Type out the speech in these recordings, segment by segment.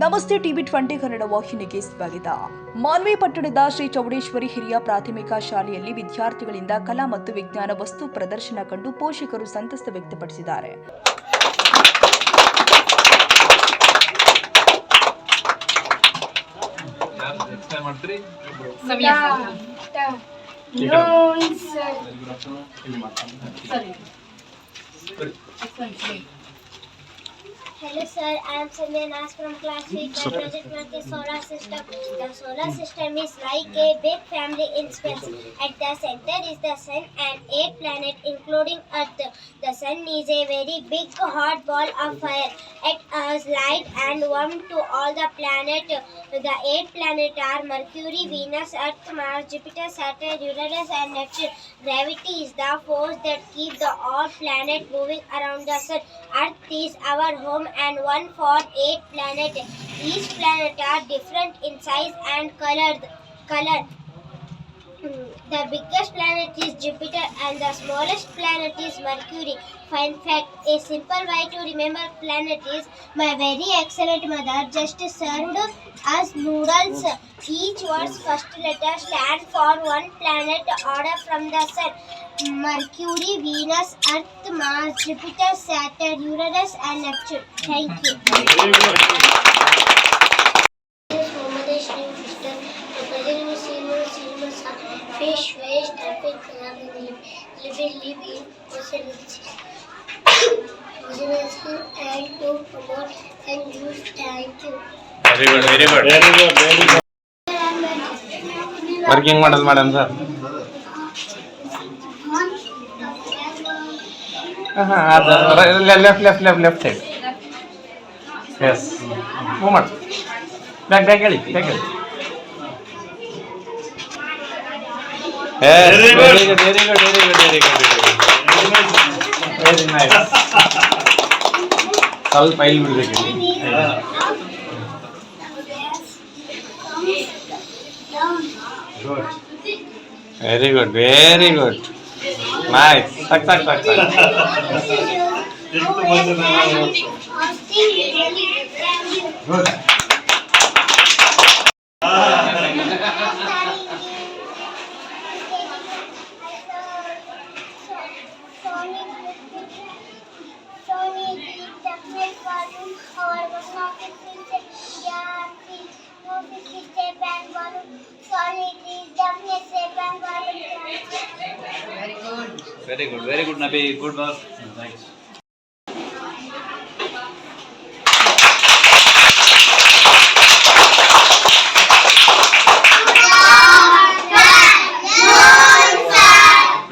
ನಮಸ್ತೆ ಟಿವಿ 20 ಕನ್ನಡ ವಾಹಿನಿಗೆ ಸ್ವಾಗತ. ಮಾನ್ವಿ ಪಟ್ಟಣದ ಶ್ರೀ ಚೌಡೇಶ್ವರಿ ಹಿರಿಯ ಪ್ರಾಥಮಿಕ ಶಾಲೆಯಲ್ಲಿ ವಿದ್ಯಾರ್ಥಿಗಳಿಂದ ಕಲಾ ಮತ್ತು ವಿಜ್ಞಾನ ವಸ್ತು ಪ್ರದರ್ಶನ ಕಂಡು ಪೋಷಕರು ಸಂತಸ ವ್ಯಕ್ತಪಡಿಸಿದ್ದಾರೆ. Hello sir, I am Sanjay Nas from class 3. My project work is solar system. The solar system is like a big family in space. At the center is the sun and 8 planets including Earth. The sun is a very big hot ball of fire. It has light and warmth to all the planets. The 8 planets are Mercury, Venus, Earth, Mars, Jupiter, Saturn, Uranus and Neptune. Gravity is the force that keeps the all planets moving around the sun. Earth is our home and one for 8 planets. Each planet are different in size and color. The biggest planet is Jupiter and the smallest planet is Mercury. Fun fact, a simple way to remember planet is my very excellent mother just served us noodles. Each word's first letter stand for one planet order from the sun. Mercury, Venus, Earth, Mars, Jupiter, Saturn, Uranus and Neptune. Thank you. Fish, waste, traffic, live in oceans. And to promote and use. Thank you. Very good. Working model, madam, sir. Left side. Yes. Moment. Back. Yes. Very good. Very nice. All file will be good. Very good. Nice. Tak. Good. Very good, Nabi. Good work. Nice.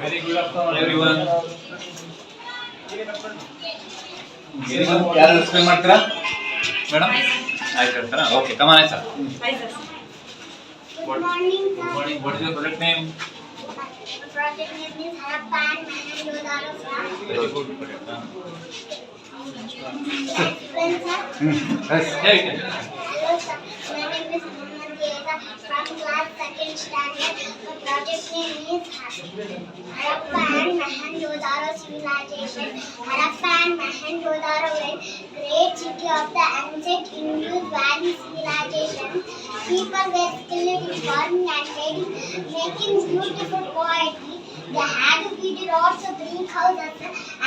Very good afternoon, everyone. ಯಾರು explain ಮಾಡ್ತೀರಾ madam? ಆಯ್ತು ಹೇಳ್ತಾರಾ? Okay, come on sir. Good morning, sir. Good morning. What is your project name? The project name is Harappa and Mohenjo-daro. Very good project. Friends, sir. Yes. Yeah, you can. Hello, sir. My name is Mohammad Yeza from class 2nd standard. The project name is Harappa and Mohenjo-daro civilization. Harappa and Mohenjo-daro were great city of the ancient Indus Valley civilization. People were skilled in farming and making beautiful poetry. They had fitted also green houses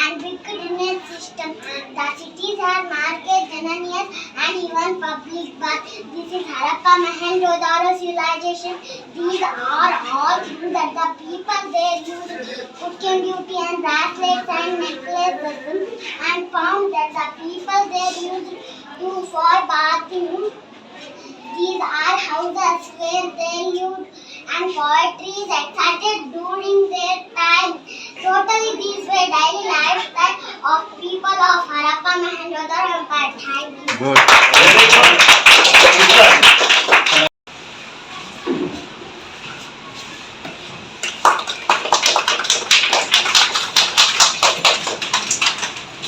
and big drainage system. The cities had markets, jananias and even public baths. This is Harappa Mohenjo-daro civilization. These are all things that the people there used cooking duty and bracelets and necklaces, and found that the people there used to for bathing. These are houses where they lived and poetry is excited during their time. Totally these were daily lifestyle of people of Harappa Mohenjo-daro Empire. Thank you. Good. Very good.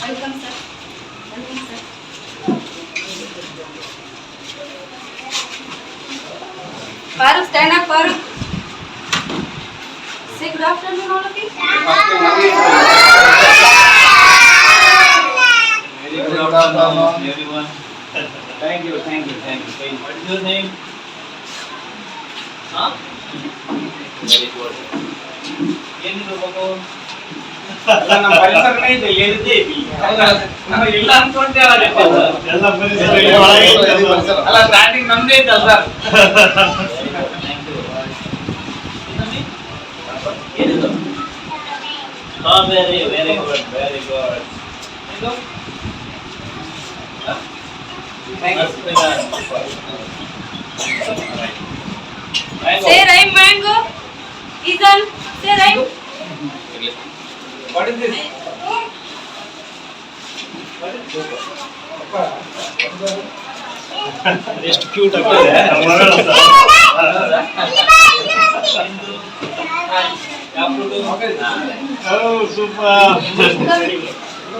Welcome, sir. Farooq, stand up, Farooq. Say good afternoon, all of you. Very good afternoon, everyone. Thank Thank you. What is your name? Huh? Very good. ಏನಿದು ಮಗು? ಅಲ್ಲ ನಮ್ಮ ಪರಿಸರನೇ ಇದೆ ಹೇಳಿದ್ದೇ ನಾವು ಇಲ್ಲ ಅನ್ಕೊಂಡೆ ಎಲ್ಲ ಪರಿಸರ ಅಲ್ಲ ಸ್ಟಾರ್ಟಿಂಗ್ ನಮ್ದೇ ಇತ್ತಲ್ಲ ಸರ್. ಏನಿದು? ಸ್ಟ್ರಾಬೆರಿ. Very good. ಇದು? Say rhyme mango. Ethan, say rhyme. What is this? ಎಷ್ಟು ಕ್ಯೂಟ್ ಆಗ್ತದೆ super.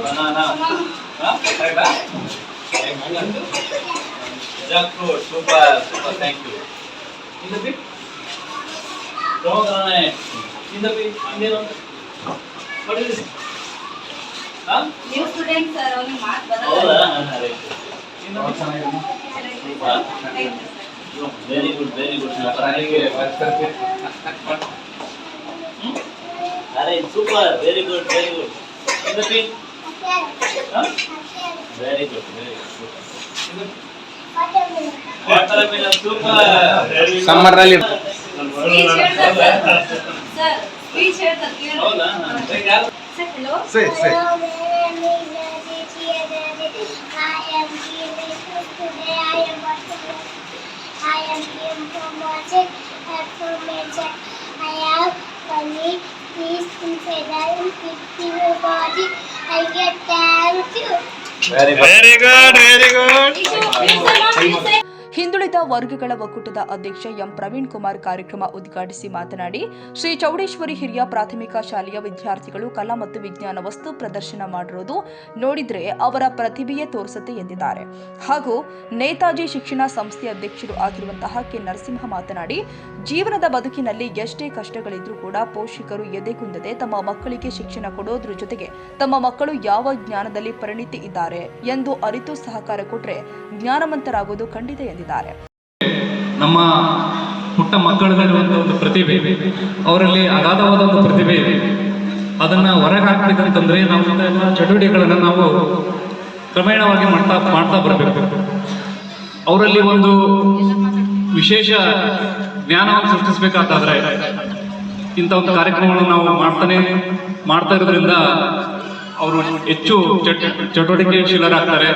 Banana. Huh? Correct? Jackfruit. Super. Thank you. In the bit? Pomegranate. In the bit? What is this? Huh? New students are only mark ಹೌದಾ? ಬರಲ್ಲ. Right. In the bit? Thank you, sir. Very good. Alright, super. Very good. In the bit? Huh? Very good. Watermelon. Super. Summer ನಲ್ಲಿ Speech ಹೇಳ್ತಾರೆ sir. Speech ಹೇಳ್ತಾರೆ ಕೇಳು. ಹೌದಾ? ಯಾರು? Say hello. Hello, my name is Aditi. I am feeling good today. I am here for watching information. I have funny these inside. I am fixing your body. I get thank you. Very good. Ishu, please say ma'am, please say. ಹಿಂದುಳಿದ ವರ್ಗಗಳ ಒಕ್ಕೂಟದ ಅಧ್ಯಕ್ಷ M Praveen Kumar ಕಾರ್ಯಕ್ರಮ ಉದ್ಘಾಟಿಸಿ ಮಾತನಾಡಿ, ಶ್ರೀ ಚೌಡೇಶ್ವರಿ ಹಿರಿಯ ಪ್ರಾಥಮಿಕ ಶಾಲೆಯ ವಿದ್ಯಾರ್ಥಿಗಳು ಕಲಾ ಮತ್ತು ವಿಜ್ಞಾನ ವಸ್ತು ಪ್ರದರ್ಶನ ಮಾಡಿರುವುದು ನೋಡಿದ್ರೆ ಅವರ ಪ್ರತಿಭೆಯೇ ತೋರಿಸುತ್ತೆ ಎಂದಿದ್ದಾರೆ. ಹಾಗೂ ನೇತಾಜಿ ಶಿಕ್ಷಣ ಸಂಸ್ಥೆಯ ಅಧ್ಯಕ್ಷರು ಆಗಿರುವಂತಹ ಕೆ ನರಸಿಂಹ ಮಾತನಾಡಿ, ಜೀವನದ ಬದುಕಿನಲ್ಲಿ ಎಷ್ಟೇ ಕಷ್ಟಗಳಿದ್ರೂ ಕೂಡ ಪೋಷಕರು ಎದೆಗುಂದದೆ ತಮ್ಮ ಮಕ್ಕಳಿಗೆ ಶಿಕ್ಷಣ ಕೊಡೋದ್ರ ಜೊತೆಗೆ ತಮ್ಮ ಮಕ್ಕಳು ಯಾವ ಜ್ಞಾನದಲ್ಲಿ ಪರಿಣಿತಿ ಇದ್ದಾರೆ ಎಂದು ಅರಿತು ಸಹಕಾರ ಕೊಟ್ಟರೆ ಜ್ಞಾನವಂತರಾಗೋದು ಖಂಡಿತ ಎಂದಿದ್ದಾರೆ. ನಮ್ಮ ಪುಟ್ಟ ಮಕ್ಕಳಲ್ಲಿರುವಂಥ ಒಂದು ಪ್ರತಿಭೆ, ಅವರಲ್ಲಿ ಅಗಾಧವಾದ ಒಂದು ಪ್ರತಿಭೆ ಇದೆ. ಅದನ್ನು ಹೊರಗೆ ಹಾಕ್ಬೇಕಂತಂದ್ರೆ ನಾವು ಎಲ್ಲ ಚಟುವಟಿಕೆಗಳನ್ನು ನಾವು ಕ್ರಮೇಣವಾಗಿ ಮಾಡ್ತಾ ಬರಬೇಕು. ಅವರಲ್ಲಿ ಒಂದು ವಿಶೇಷ ಜ್ಞಾನವನ್ನು ಸೃಷ್ಟಿಸಬೇಕಾದ್ರೆ ಇಂಥ ಒಂದು ಕಾರ್ಯಕ್ರಮಗಳನ್ನು ನಾವು ಮಾಡ್ತಾ ಇರೋದ್ರಿಂದ ಅವರು ಹೆಚ್ಚು ಚಟುವಟಿಕೆಶೀಲರಾಗ್ತಾರೆ.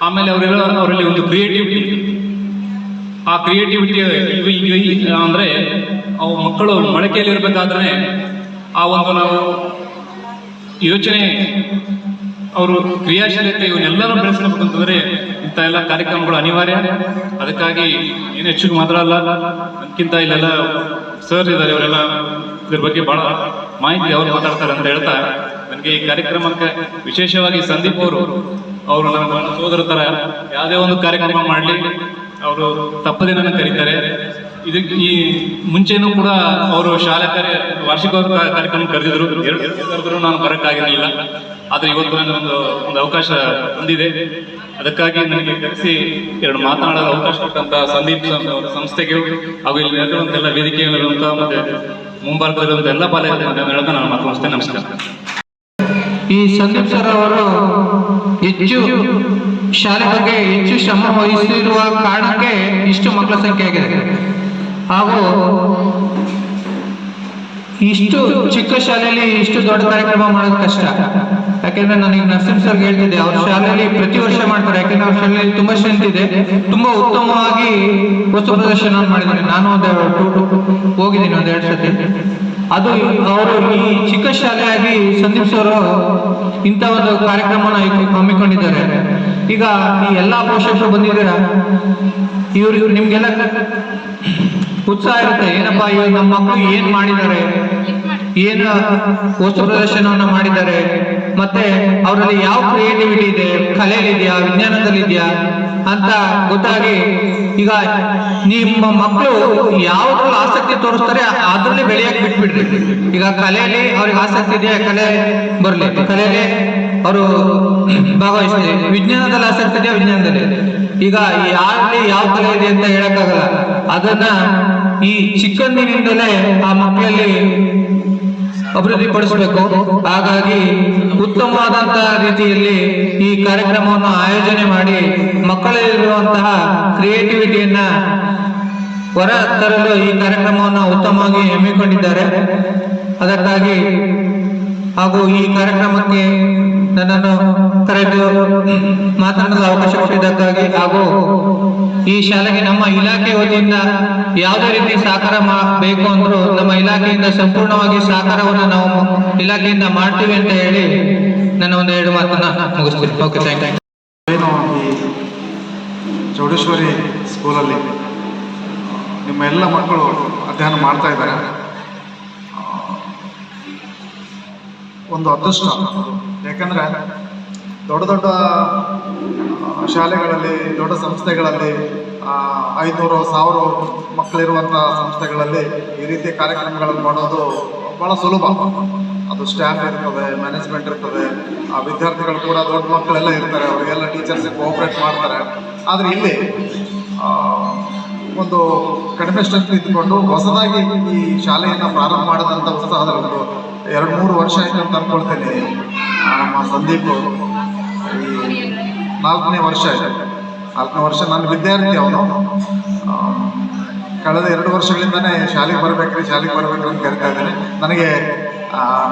ಆಮೇಲೆ ಅವರಲ್ಲಿ ಒಂದು ಕ್ರಿಯೇಟಿವಿಟಿ, ಆ ಕ್ರಿಯೇಟಿವಿಟಿ ಅಂದರೆ ಅವು ಮಕ್ಕಳು ಮೊಳಕೆಯಲ್ಲಿ ಇರಬೇಕಾದ್ರೆ ಆ ಒಂದು ನಾವು ಯೋಚನೆ, ಅವರು ಕ್ರಿಯಾಶೀಲತೆ ಇವನ್ನೆಲ್ಲರೂ ಬೆಳೆಸಬೇಕು ಅಂತಂದರೆ ಇಂಥ ಎಲ್ಲ ಕಾರ್ಯಕ್ರಮಗಳು ಅನಿವಾರ್ಯ. ಅದಕ್ಕಾಗಿ ಏನು ಹೆಚ್ಚು ಮಾತಾಡಲ್ಲ, ಅದಕ್ಕಿಂತ ಇಲ್ಲೆಲ್ಲ ಸರ್ ಇದ್ದಾರೆ, ಅವರೆಲ್ಲ ಇದ್ರ ಬಗ್ಗೆ ಭಾಳ ಮಾಹಿತಿ ಅವ್ರು ಮಾತಾಡ್ತಾರೆ ಅಂತ ಹೇಳ್ತಾ, ನನಗೆ ಈ ಕಾರ್ಯಕ್ರಮಕ್ಕೆ ವಿಶೇಷವಾಗಿ ಸಂದೀಪ್ ಅವರು ನಮ್ಮ ಸೋದರ ಥರ ಯಾವುದೇ ಒಂದು ಕಾರ್ಯಕ್ರಮ ಮಾಡಲಿ ಅವರು ತಪ್ಪದೇ ನನ್ನ ಕರೀತಾರೆ. ಇದಕ್ಕೆ ಈ ಮುಂಚೆನೂ ಕೂಡ ಅವರು ಶಾಲಾ ವಾರ್ಷಿಕೋತ್ಸವ ಕಾರ್ಯಕ್ರಮ ಕರೆದಿದ್ರು, ನಾನು ಬರೋಕ್ಕಾಗಿರಲಿಲ್ಲ. ಆದರೆ ಇವತ್ತು ನನಗೊಂದು ಅವಕಾಶ ಬಂದಿದೆ. ಅದಕ್ಕಾಗಿ ನನಗೆ ಕರೆಸಿ ಎರಡು ಮಾತನಾಡೋ ಅವಕಾಶ ಕೊಟ್ಟಂತ ಸಂದೀಪ್ ಸಂಸ್ಥೆಗೆ ಹಾಗೂ ಇಲ್ಲಿ ನೆರೆದಿರುವಂತೆಲ್ಲ ವೇದಿಕೆಗಳಿರುವಂಥ ಮತ್ತು ಮುಂಭಾಗದಲ್ಲಿರುವಂಥ ಎಲ್ಲ ಪಾಲಕರಿಗೆ ನಾನು ಮಾತನಾಡ್ತೇನೆ. ನಮಸ್ಕಾರ. ಈ ಸಂದೀಪ್ ಸರ್ ಅವರು ಹೆಚ್ಚು ಶಾಲೆ ಬಗ್ಗೆ ಹೆಚ್ಚು ಶ್ರಮ ವಹಿಸಿರುವ ಕಾರಣಕ್ಕೆ ಇಷ್ಟು ಮಕ್ಕಳ ಸಂಖ್ಯೆ ಆಗಿದೆ. ಹಾಗೂ ಇಷ್ಟು ಚಿಕ್ಕ ಶಾಲೆಯಲ್ಲಿ ಇಷ್ಟು ದೊಡ್ಡ ಕಾರ್ಯಕ್ರಮ ಮಾಡೋದು ಕಷ್ಟ. ಯಾಕೆಂದ್ರೆ ನನಗೆ ನರಸಿಂಹ ಸರ್ಗೆ ಹೇಳ್ತಿದ್ದೆ, ಅವ್ರ ಶಾಲೆಯಲ್ಲಿ ಪ್ರತಿ ವರ್ಷ ಮಾಡ್ತಾರೆ. ಯಾಕೆಂದ್ರೆ ಅವ್ರ ಶಾಲೆಯಲ್ಲಿ ತುಂಬಾ ಸ್ಟ್ರೆಂತ್ ಇದೆ, ತುಂಬಾ ಉತ್ತಮವಾಗಿ ವಸ್ತು ಪ್ರದರ್ಶನ ಮಾಡಿದ್ದಾರೆ. ನಾನು ಹೋಗಿದ್ದೀನಿ ಒಂದೆರಡು ಸತಿ. ಅದು ಅವರು ಈ ಚಿಕ್ಕ ಶಾಲೆಯಾಗಿ ಸಂದೀಪ್ ಸರ್ ಇಂಥ ಒಂದು ಕಾರ್ಯಕ್ರಮನ ಹಮ್ಮಿಕೊಂಡಿದ್ದಾರೆ. ಈಗ ಈ ಎಲ್ಲಾ ಪೋಷಕರು ಬಂದಿದ್ದೀರಾ, ಇವ್ರು ನಿಮ್ಗೆಲ್ಲ ಉತ್ಸಾಹ ಇರುತ್ತೆ, ಏನಪ್ಪಾ ಇವಾಗ ನಮ್ಮ ಮಕ್ಕಳು ಏನ್ ಮಾಡಿದ್ದಾರೆ, ಏನು ವಸ್ತು ಪ್ರದರ್ಶನವನ್ನ ಮಾಡಿದ್ದಾರೆ, ಮತ್ತೆ ಅವರಲ್ಲಿ ಯಾವ ಕ್ರಿಯೇಟಿವಿಟಿ ಇದೆ, ಕಲೆಯಲ್ಲಿದೆಯಾ, ವಿಜ್ಞಾನದಲ್ಲಿದೆಯಾ ಅಂತ ಗೊತ್ತಾಗಿ ಈಗ ನಿಮ್ಮ ಮಕ್ಕಳು ಯಾವ್ದ್ರಲ್ಲಿ ಆಸಕ್ತಿ ತೋರಿಸ್ತಾರೆ ಅದ್ರಲ್ಲಿ ಬೆಳೆಯಕ್ಕೆ ಬಿಟ್ಬಿಡ್ರಿ. ಈಗ ಕಲೆಯಲ್ಲಿ ಅವ್ರಿಗೆ ಆಸಕ್ತಿ ಇದೆಯಾ, ಕಲೆ ಬರಲಿ, ಕಲೆಯಲ್ಲಿ ಅವರು ಭಾಗವಹಿಸ್ತಾರೆ. ವಿಜ್ಞಾನದಲ್ಲಿ ಆಸಕ್ತಿ ಇದೆಯಾ, ವಿಜ್ಞಾನದಲ್ಲಿ ಈಗ ಯಾರಲ್ಲಿ ಯಾವ ಕಲೆ ಇದೆ ಅಂತ ಹೇಳಕ್ಕಾಗಲ್ಲ. ಅದನ್ನ ಈ ಚಿಕ್ಕಂದಿನಿಂದಲೇ ಆ ಮಕ್ಕಳಲ್ಲಿ ಅಭಿವೃದ್ಧಿಪಡಿಸಬೇಕು. ಹಾಗಾಗಿ ಉತ್ತಮವಾದಂತಹ ರೀತಿಯಲ್ಲಿ ಈ ಕಾರ್ಯಕ್ರಮವನ್ನು ಆಯೋಜನೆ ಮಾಡಿ ಮಕ್ಕಳಲ್ಲಿರುವಂತಹ ಕ್ರಿಯೇಟಿವಿಟಿಯನ್ನ ಹೊರ ತರಲು ಈ ಕಾರ್ಯಕ್ರಮವನ್ನು ಉತ್ತಮವಾಗಿ ಹಮ್ಮಿಕೊಂಡಿದ್ದಾರೆ. ಅದಕ್ಕಾಗಿ ಹಾಗೂ ಈ ಕಾರ್ಯಕ್ರಮಕ್ಕೆ ನನ್ನನ್ನು ಕರೆದು ಮಾತನಾಡಲು ಅವಕಾಶ ಕೊಟ್ಟಿದ್ದಕ್ಕಾಗಿ ಹಾಗೂ ಈ ಶಾಲೆಗೆ ನಮ್ಮ ಇಲಾಖೆ ವತಿಯಿಂದ ಯಾವುದೇ ರೀತಿ ಸಹಕಾರ ಬೇಕು ಅಂದ್ರೂ ನಮ್ಮ ಇಲಾಖೆಯಿಂದ ಸಂಪೂರ್ಣವಾಗಿ ಸಹಕಾರವನ್ನು ನಾವು ಇಲಾಖೆಯಿಂದ ಮಾಡ್ತೀವಿ ಅಂತ ಹೇಳಿ ನನ್ನ ಒಂದು 2 ಮಾತನ್ನ ಮುಗಿಸ್ತೀನಿ. Okay, thank you. ಏನು ಈ ಚೌಡೇಶ್ವರಿ ಸ್ಕೂಲಲ್ಲಿ ನಿಮ್ಮ ಎಲ್ಲ ಮಕ್ಕಳು ಅಧ್ಯಯನ ಮಾಡ್ತಾ ಇದ್ದಾರೆ. ಒಂದು ಅದೃಷ್ಟ. ಯಾಕಂದರೆ ದೊಡ್ಡ ದೊಡ್ಡ ಶಾಲೆಗಳಲ್ಲಿ, ದೊಡ್ಡ ಸಂಸ್ಥೆಗಳಲ್ಲಿ 500-1000 ಮಕ್ಕಳಿರುವಂಥ ಸಂಸ್ಥೆಗಳಲ್ಲಿ ಈ ರೀತಿ ಕಾರ್ಯಕ್ರಮಗಳನ್ನು ಮಾಡೋದು ಭಾಳ ಸುಲಭ. ಅದು ಸ್ಟಾಫ್ ಇರ್ತದೆ, ಮ್ಯಾನೇಜ್ಮೆಂಟ್ ಇರ್ತದೆ, ಆ ವಿದ್ಯಾರ್ಥಿಗಳು ಕೂಡ ದೊಡ್ಡ ಮಕ್ಕಳೆಲ್ಲ ಇರ್ತಾರೆ, ಅವರಿಗೆಲ್ಲ ಟೀಚರ್ಸಿಗೆ ಕೋಆಪ್ರೇಟ್ ಮಾಡ್ತಾರೆ. ಆದರೆ ಇಲ್ಲಿ ಒಂದು ಕಡಿಮೆ ಸ್ಟ್ರೆಂತ್ ಇದ್ದುಕೊಂಡು ಹೊಸದಾಗಿ ಈ ಶಾಲೆಯನ್ನು ಪ್ರಾರಂಭ ಮಾಡಿದಂಥ ಉತ್ಸಾಹದಲ್ಲಿ ಒಂದು 2-3 ವರ್ಷ ಆಯಿತು ಅಂತ ಅಂದ್ಕೊಳ್ತೇನೆ. ನಮ್ಮ ಸಂದೀಪ್ ಈ 4ನೇ ವರ್ಷ ಆಯಿತು. 4ನೇ ವರ್ಷ ನನ್ನ ವಿದ್ಯಾರ್ಥಿ ಅವನು. ಕಳೆದ 2 ವರ್ಷಗಳಿಂದನೇ ಶಾಲೆಗೆ ಬರಬೇಕ್ರಿ ಅಂತ ಕರಿತಾ ಇದ್ದೇನೆ. ನನಗೆ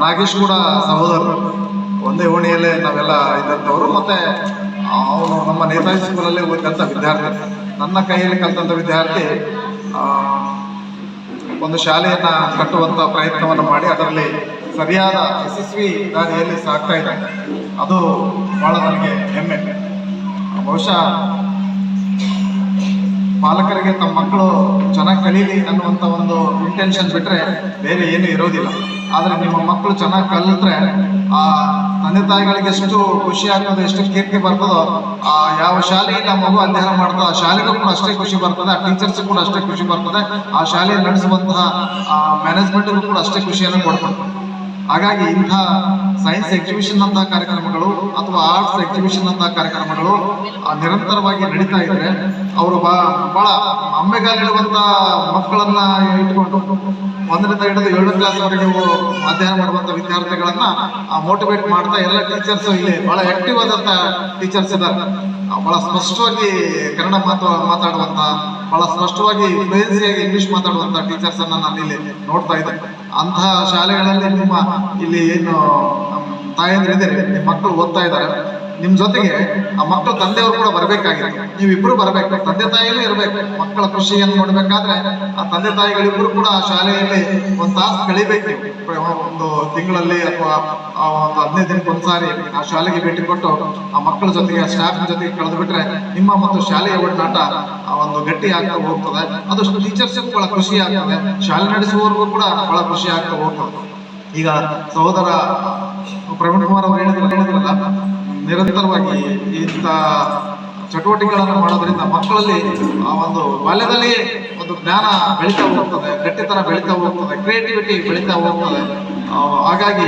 ನಾಗೇಶ್ ಕೂಡ ಸಹೋದರರು, ಒಂದೇ ಓಣಿಯಲ್ಲೇ ನಾವೆಲ್ಲ ಇದ್ದಂಥವ್ರು. ಮತ್ತು ಅವನು ನಮ್ಮ ನೇತಾಜಿ ಸ್ಕೂಲಲ್ಲೇ ಓದಿದಂಥ ವಿದ್ಯಾರ್ಥಿ. ನನ್ನ ಕೈಯಲ್ಲಿ ಕಲಿತಂಥ ವಿದ್ಯಾರ್ಥಿ ಒಂದು ಶಾಲೆಯನ್ನು ಕಟ್ಟುವಂಥ ಪ್ರಯತ್ನವನ್ನು ಮಾಡಿ ಅದರಲ್ಲಿ ಸರಿಯಾದ ಯಶಸ್ವಿ ದಾರಿಯಲ್ಲಿ ಸಾಗ್ತಾ ಇದ್ದಾನೆ. ಅದು ಭಾಳ ನನಗೆ ಹೆಮ್ಮೆ. ಬಹುಶಃ ಪಾಲಕರಿಗೆ ತಮ್ಮ ಮಕ್ಕಳು ಚೆನ್ನಾಗಿ ಕಲೀಲಿ ಅನ್ನುವಂಥ ಒಂದು ಇಂಟೆನ್ಷನ್ ಬಿಟ್ಟರೆ ಬೇರೆ ಏನೂ ಇರೋದಿಲ್ಲ. ಆದರೆ ನಿಮ್ಮ ಮಕ್ಕಳು ಚೆನ್ನಾಗಿ ಕಲಿತ್ರೆ ಆ ತಂದೆ ತಾಯಿಗಳಿಗೆ ಎಷ್ಟು ಖುಷಿ ಆಗ್ತದೆ, ಎಷ್ಟು ಕೀರ್ತಿ ಬರ್ತದೋ, ಆ ಯಾವ ಶಾಲೆಯಿಂದ ಮಗು ಅಧ್ಯಯನ ಮಾಡ್ತದೋ ಆ ಶಾಲೆಗೂ ಕೂಡ ಅಷ್ಟೇ ಖುಷಿ ಬರ್ತದೆ, ಆ ಟೀಚರ್ಸ್ಗೂ ಕೂಡ ಅಷ್ಟೇ ಖುಷಿ ಬರ್ತದೆ, ಆ ಶಾಲೆಯಲ್ಲಿ ನಡೆಸುವಂತಹ ಮ್ಯಾನೇಜ್ಮೆಂಟ್ಗೂ ಕೂಡ ಅಷ್ಟೇ ಖುಷಿಯನ್ನು ಕೊಡ್ತದೆ. ಹಾಗಾಗಿ ಇಂಥ ಸೈನ್ಸ್ ಎಕ್ಸಿಬಿಷನ್ ಅಂತಹ ಕಾರ್ಯಕ್ರಮಗಳು ಅಥವಾ ಆರ್ಟ್ಸ್ ಎಕ್ಸಿಬಿಷನ್ ಅಂತಹ ಕಾರ್ಯಕ್ರಮಗಳು ನಿರಂತರವಾಗಿ ನಡೀತಾ ಇದ್ರೆ ಅವರು ಭಾಳ ಅಂಬೆಗಾಲಿಡುವಂಥ ಮಕ್ಕಳನ್ನ ಇಟ್ಕೊಂಡು 1ರಿಂದ ಹಿಡಿದು 7ನೇ ಕ್ಲಾಸ್ವರೆಗೆ ಅಧ್ಯಯನ ಮಾಡುವಂಥ ವಿದ್ಯಾರ್ಥಿಗಳನ್ನ ಮೋಟಿವೇಟ್ ಮಾಡ್ತಾ ಎಲ್ಲ ಟೀಚರ್ಸು ಇಲ್ಲಿ ಭಾಳ ಆಕ್ಟಿವ್ ಆದಂಥ ಟೀಚರ್ಸ್ ಇದ್ದಾರೆ. ಭಾಳ ಸ್ಪಷ್ಟವಾಗಿ ಕನ್ನಡ ಮಾತಾಡುವಂಥ, ಭಾಳ ಸ್ಪಷ್ಟವಾಗಿ ಫ್ಲೂಯೆನ್ಸಿಯಾಗಿ ಇಂಗ್ಲೀಷ್ ಮಾತಾಡುವಂಥ ಟೀಚರ್ಸನ್ನು ನಾನು ಇಲ್ಲಿ ನೋಡ್ತಾ ಇದ್ದೇನೆ. ಅಂತಹ ಶಾಲೆಗಳಲ್ಲಿ ನಿಮ್ಮ ಇಲ್ಲಿ ಏನು ತಾಯಂದಿರಿದ್ದಾರೆ, ನಿಮ್ಮ ಮಕ್ಕಳು ಓದ್ತಾ ಇದ್ದಾರೆ, ನಿಮ್ಮ ಜೊತೆಗೆ ಆ ಮಕ್ಕಳ ತಂದೆಯವರು ಕೂಡ ಬರಬೇಕಾಗಿದೆ. ನೀವಿಬ್ಬರು ಬರಬೇಕು, ತಂದೆ ತಾಯಿಯಲ್ಲೂ ಇರಬೇಕು. ಮಕ್ಕಳ ಖುಷಿಯನ್ನು ನೋಡಬೇಕಾದ್ರೆ ಆ ತಂದೆ ತಾಯಿಗಳಿಬ್ಬರು ಕೂಡ ಆ ಶಾಲೆಯಲ್ಲಿ 1 ತಾಸು ಕಳಿಬೇಕು. ಒಂದು ತಿಂಗಳಲ್ಲಿ ಅಥವಾ ಒಂದು 15 ದಿನಕ್ಕೆ ಒಂದ್ಸಾರಿ ಆ ಶಾಲೆಗೆ ಭೇಟಿ ಕೊಟ್ಟು ಆ ಮಕ್ಕಳ ಜೊತೆಗೆ, ಆ ಸ್ಟಾಫ್ ಜೊತೆಗೆ ಕಳೆದು ಬಿಟ್ರೆ ನಿಮ್ಮ ಮತ್ತು ಶಾಲೆಯ ಒಡನಾಟ ಒಂದು ಗಟ್ಟಿ ಆಗ್ತಾ ಹೋಗ್ತದೆ. ಅದು ಟೀಚರ್ಸ್ಗೂ ಬಹಳ ಖುಷಿ ಆಗ್ತದೆ, ಶಾಲೆ ನಡೆಸುವವರಿಗೂ ಕೂಡ ಬಹಳ ಖುಷಿ ಆಗ್ತಾ ಹೋಗ್ತದೆ. ಈಗ ಸಹೋದರ ಪ್ರವೀಣ್ ಕುಮಾರ್ ಅವರು ಹೇಳಿದ್ರಲ್ಲ, ನಿರಂತರವಾಗಿ ಇಂಥ ಚಟುವಟಿಕೆಗಳನ್ನು ಮಾಡೋದ್ರಿಂದ ಮಕ್ಕಳಲ್ಲಿ ಆ ಒಂದು ಬಾಲ್ಯದಲ್ಲಿ ಒಂದು ಜ್ಞಾನ ಬೆಳೀತಾ ಹೋಗ್ತದೆ, ಗಟ್ಟಿತನ ಬೆಳೀತಾ ಹೋಗ್ತದೆ, ಕ್ರಿಯೇಟಿವಿಟಿ ಬೆಳೀತಾ ಹೋಗ್ತದೆ. ಹಾಗಾಗಿ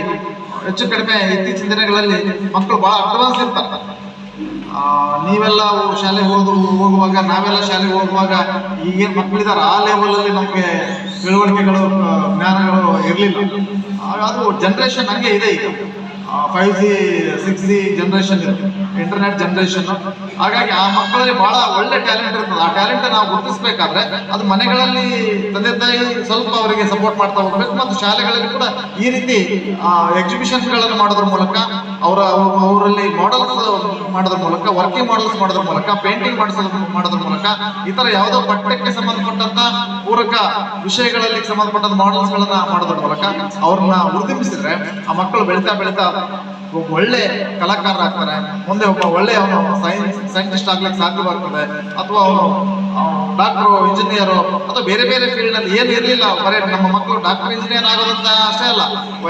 ಹೆಚ್ಚು ಕಡಿಮೆ ಇತ್ತೀಚಿನ ದಿನಗಳಲ್ಲಿ ಮಕ್ಕಳು ಭಾಳ ಅಡ್ವಾನ್ಸ್ ಇರ್ತಾರೆ. ನೀವೆಲ್ಲ ಶಾಲೆಗೆ ಹೋಗುವಾಗ, ನಾವೆಲ್ಲ ಶಾಲೆಗೆ ಹೋಗುವಾಗ ಈಗೇನು ಮಕ್ಕಳಿದ್ದಾರೆ ಆ ಲೆವೆಲಲ್ಲಿ ನಮಗೆ ತಿಳುವಳಿಕೆಗಳು, ಜ್ಞಾನಗಳು ಇರಲಿಲ್ಲ. ಅದು ಜನ್ರೇಷನ್ ಹಂಗೆ ಇದೆ. ಈಗ 5G 6G ಜನರೇಷನ್ ಇದೆ, ಇಂಟರ್ನೆಟ್ ಜನರೇಷನ್. ಹಾಗಾಗಿ ಆ ಮಕ್ಕಳಲ್ಲಿ ಬಹಳ ಒಳ್ಳೆ ಟ್ಯಾಲೆಂಟ್ ಇರ್ತದೆ. ಆ ಟ್ಯಾಲೆಂಟ್ ನಾವು ಗುರುತಿಸ್ಬೇಕಾದ್ರೆ ಅದು ಮನೆಗಳಲ್ಲಿ ತಂದೆ ತಾಯಿ ಸ್ವಲ್ಪ ಅವರಿಗೆ ಸಪೋರ್ಟ್ ಮಾಡ್ತಾ ಹೋಗ್ಬೇಕು. ಮತ್ತು ಶಾಲೆಗಳಲ್ಲಿ ಕೂಡ ಈ ರೀತಿ ಎಕ್ಸಿಬಿಷನ್ಸ್ಗಳನ್ನು ಮಾಡೋದ್ರ ಮೂಲಕ, ಅವರಲ್ಲಿ ಮಾಡೆಲ್ಸ್ ಮಾಡೋದ್ರ ಮೂಲಕ, ವರ್ಕಿಂಗ್ ಮಾಡೆಲ್ಸ್ ಮಾಡೋದ್ರ ಮೂಲಕ, ಪೇಂಟಿಂಗ್ ಮಾಡೋದ್ರ ಮೂಲಕ, ಈ ಥರ ಯಾವುದೋ ಪಠ್ಯಕ್ಕೆ ಸಂಬಂಧಪಟ್ಟಂತ ಪೂರಕ ವಿಷಯಗಳಲ್ಲಿ ಸಂಬಂಧಪಟ್ಟಂತ ಮಾಡೆಲ್ಸ್ಗಳನ್ನ ಮಾಡೋದ್ರ ಮೂಲಕ ಅವ್ರನ್ನ ಉದ್ಯಮಿಸಿದ್ರೆ ಆ ಮಕ್ಕಳು ಬೆಳೀತಾ ಬೆಳೀತಾ ಒಬ್ಬ ಒಳ್ಳೆ ಕಲಾಕಾರರಾಗ್ತಾರೆ. ಮುಂದೆ ಒಬ್ಬ ಒಳ್ಳೆ ಅವನು ಸೈಂಟಿಸ್ಟ್ ಆಗ್ಲಿಕ್ಕೆ ಸಾಧ್ಯವಾಗ್ತದೆ. ಅಥವಾ ಅವನು ಡಾಕ್ಟ್ರು, ಇಂಜಿನಿಯರು ಅಥವಾ ಬೇರೆ ಬೇರೆ ಫೀಲ್ಡ್ನಲ್ಲಿ ಏನು ಇರಲಿಲ್ಲ, ಬರೀ ನಮ್ಮ ಮಕ್ಕಳು ಡಾಕ್ಟರ್, ಇಂಜಿನಿಯರ್ ಆಗೋದಂತ ಅಷ್ಟೇ ಅಲ್ಲ,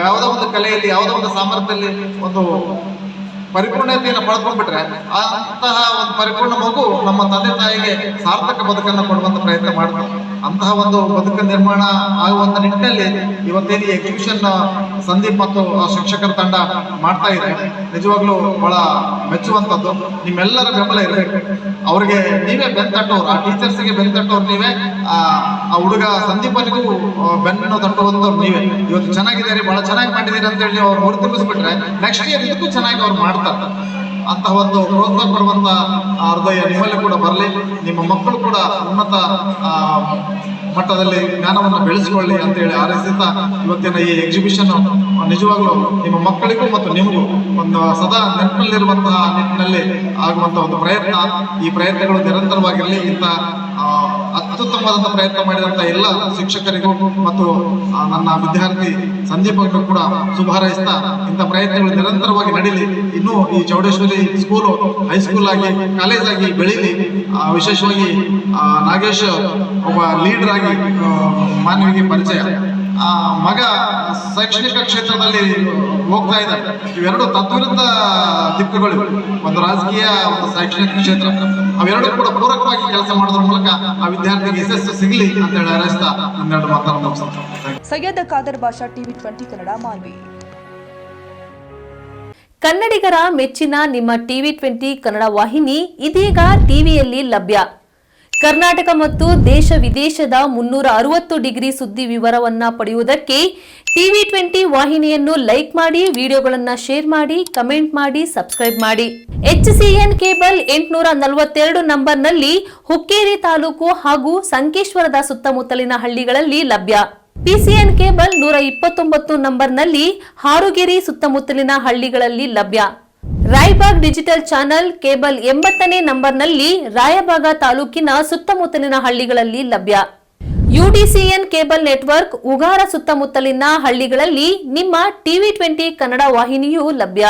ಯಾವುದೋ ಒಂದು ಕಲೆಯಲ್ಲಿ, ಯಾವುದೋ ಒಂದು ಸಾಮರ್ಥ್ಯದಲ್ಲಿ ಒಂದು ಪರಿಪೂರ್ಣತೆಯನ್ನು ಪಡ್ಕೊಂಡ್ಬಿಟ್ರೆ ಅಂತಹ ಒಂದು ಪರಿಪೂರ್ಣ ಮಗು ನಮ್ಮ ತಂದೆ ತಾಯಿಗೆ ಸಾರ್ಥಕ ಬದುಕನ್ನು ಕೊಡುವಂತ ಪ್ರಯತ್ನ ಮಾಡ್ತಾರೆ. ಅಂತಹ ಒಂದು ಬದುಕು ನಿರ್ಮಾಣ ಆಗುವಂತ ನಿಟ್ಟಿನಲ್ಲಿ ಇವತ್ತೇನು ಎಕ್ಸಿಬಿಷನ್ ಸಂದೀಪ್ ಮತ್ತು ಶಿಕ್ಷಕರ ತಂಡ ಮಾಡ್ತಾ ಇದೆ, ನಿಜವಾಗ್ಲೂ ಬಹಳ ಮೆಚ್ಚುವಂಥದ್ದು. ನಿಮ್ಮೆಲ್ಲರ ಬೆಂಬಲ ಇರಬೇಕು. ಅವ್ರಿಗೆ ನೀವೇ ಬೆಂತಟ್ಟೋರು, ಆ ಟೀಚರ್ಸ್ಗೆ ಬೆಂತಟ್ಟೋರು ನೀವೇ, ಆ ಹುಡುಗ ಸಂದೀಪನಿಗೂ ಬೆನ್ನು ತಟ್ಟುವಂಥವ್ರು ನೀವೇ. ಇವತ್ತು ಚೆನ್ನಾಗಿದ್ದೀರಿ, ಬಹಳ ಚೆನ್ನಾಗಿ ಮಾಡಿದ್ದೀರಿ ಅಂತೇಳಿ ನೀವು ಅವ್ರು ಹೊರತುಂಬಿಸ್ಬಿಟ್ರೆ ನೆಕ್ಸ್ಟ್ ಇಯರ್ ಇದಕ್ಕೂ ಚೆನ್ನಾಗಿ ಅವ್ರು ಮಾಡ್ತಾರೆ. ಅಂತಹ ಒಂದು ಪ್ರೋತ್ಸಾಹ ಕೊಡುವಂತ ಹೃದಯ ನಿಮ್ಮಲ್ಲಿ ಕೂಡ ಬರಲಿ. ನಿಮ್ಮ ಮಕ್ಕಳು ಕೂಡ ಉನ್ನತ ಮಟ್ಟದಲ್ಲಿ ಜ್ಞಾನವನ್ನು ಬೆಳೆಸಿಕೊಳ್ಳಿ ಅಂತ ಹೇಳಿ ಹಾರೈಸುತ್ತಾ ಇವತ್ತಿನ ಈ ಎಕ್ಸಿಬಿಷನ್ ನಿಜವಾಗ್ಲೂ ನಿಮ್ಮ ಮಕ್ಕಳಿಗೂ ಮತ್ತು ನಿಮಗೂ ಒಂದು ಸದಾ ನೆನಪಲ್ಲಿರುವಂತಹ ನಿಟ್ಟಿನಲ್ಲಿ ಆಗುವಂತಹ ಒಂದು ಪ್ರಯತ್ನ. ಈ ಪ್ರಯತ್ನಗಳು ನಿರಂತರವಾಗಿರಲಿ. ಇಂಥ ಅತ್ಯುತ್ತಮವಾದಂಥ ಪ್ರಯತ್ನ ಮಾಡಿದಂಥ ಎಲ್ಲ ಶಿಕ್ಷಕರಿಗೂ ಮತ್ತು ನನ್ನ ವಿದ್ಯಾರ್ಥಿ ಸಂದೀಪಗೂ ಕೂಡ ಶುಭ ಹಾರೈಸ್ತಾ ಇಂಥ ಪ್ರಯತ್ನಗಳು ನಿರಂತರವಾಗಿ ನಡೀಲಿ. ಇನ್ನೂ ಈ ಚೌಡೇಶ್ವರಿ ಸ್ಕೂಲು ಹೈಸ್ಕೂಲ್ ಆಗಿ ಕಾಲೇಜ್ ಆಗಿ ಬೆಳೀಲಿ. ವಿಶೇಷವಾಗಿ ನಾಗೇಶ್ ಒಬ್ಬ ಲೀಡರ್ ಆಗಿ ಮಾನವಿಗೆ ಪರಿಚಯ, ಮಗ ಶೈಕ್ಷಣಿಕ ಕ್ಷೇತ್ರದಲ್ಲಿ ಹೋಗ್ತಾ ಇದ್ದಾರೆ. ಇವೆರಡು ತದ್ವಿರುದ್ಧ ದಿಕ್ಕುಗಳು, ಒಂದು ರಾಜಕೀಯ, ಒಂದು ಶೈಕ್ಷಣಿಕ ಕ್ಷೇತ್ರ. ಅವೆರಡೂ ಕೂಡ ಪೂರಕವಾಗಿ ಕೆಲಸ ಮಾಡೋದ್ರ ಮೂಲಕ ಆ ವಿದ್ಯಾರ್ಥಿಗೆ ಯಶಸ್ಸು ಸಿಗಲಿ ಅಂತ ಹೇಳಿ ಹಾರೈಸ್ತಾ ಹನ್ನೆರಡು ಮಾತನ್ನು ಮುಗಿಸ್ತಾರೆ. ಸೈಯದ್ ಖಾದರ್ ಬಾಷಾ, ಟಿವಿ 20 ಕನ್ನಡ, ಮಾಲ್ವಿ. ಕನ್ನಡಿಗರ ಮೆಚ್ಚಿನ ನಿಮ್ಮ ಟಿವಿ 20 ಕನ್ನಡ ವಾಹಿನಿ ಇದೀಗ ಟಿವಿಯಲ್ಲಿ ಲಭ್ಯ. ಕರ್ನಾಟಕ ಮತ್ತು ದೇಶ ವಿದೇಶದ 360 ಡಿಗ್ರಿ ಸುದ್ದಿ ವಿವರವನ್ನ ಪಡೆಯುವುದಕ್ಕೆ ಟಿವಿ 20 ವಾಹಿನಿಯನ್ನು ಲೈಕ್ ಮಾಡಿ, ವಿಡಿಯೋಗಳನ್ನು ಶೇರ್ ಮಾಡಿ, ಕಮೆಂಟ್ ಮಾಡಿ, ಸಬ್ಸ್ಕ್ರೈಬ್ ಮಾಡಿ. HCN ಕೇಬಲ್ 842 ನಂಬರ್ನಲ್ಲಿ ಹುಕ್ಕೇರಿ ತಾಲೂಕು ಹಾಗೂ ಸಂಕೇಶ್ವರದ ಸುತ್ತಮುತ್ತಲಿನ ಹಳ್ಳಿಗಳಲ್ಲಿ ಲಭ್ಯ. PCN ಕೇಬಲ್ 129 ನಂಬರ್ನಲ್ಲಿ ಹಾರುಗೆರೆ ಸುತ್ತಮುತ್ತಲಿನ ಹಳ್ಳಿಗಳಲ್ಲಿ ಲಭ್ಯ. ರಾಯಬಾಗ್ ಡಿಜಿಟಲ್ ಚಾನೆಲ್ ಕೇಬಲ್ 80ನೇ ನಂಬರ್ನಲ್ಲಿ ರಾಯಬಾಗ ತಾಲೂಕಿನ ಸುತ್ತಮುತ್ತಲಿನ ಹಳ್ಳಿಗಳಲ್ಲಿ ಲಭ್ಯ. UDCN ಕೇಬಲ್ ನೆಟ್ವರ್ಕ್ ಉಗಾರ ಸುತ್ತಮುತ್ತಲಿನ ಹಳ್ಳಿಗಳಲ್ಲಿ ನಿಮ್ಮ ಟಿವಿ 20 ಕನ್ನಡ ವಾಹಿನಿಯೂ ಲಭ್ಯ.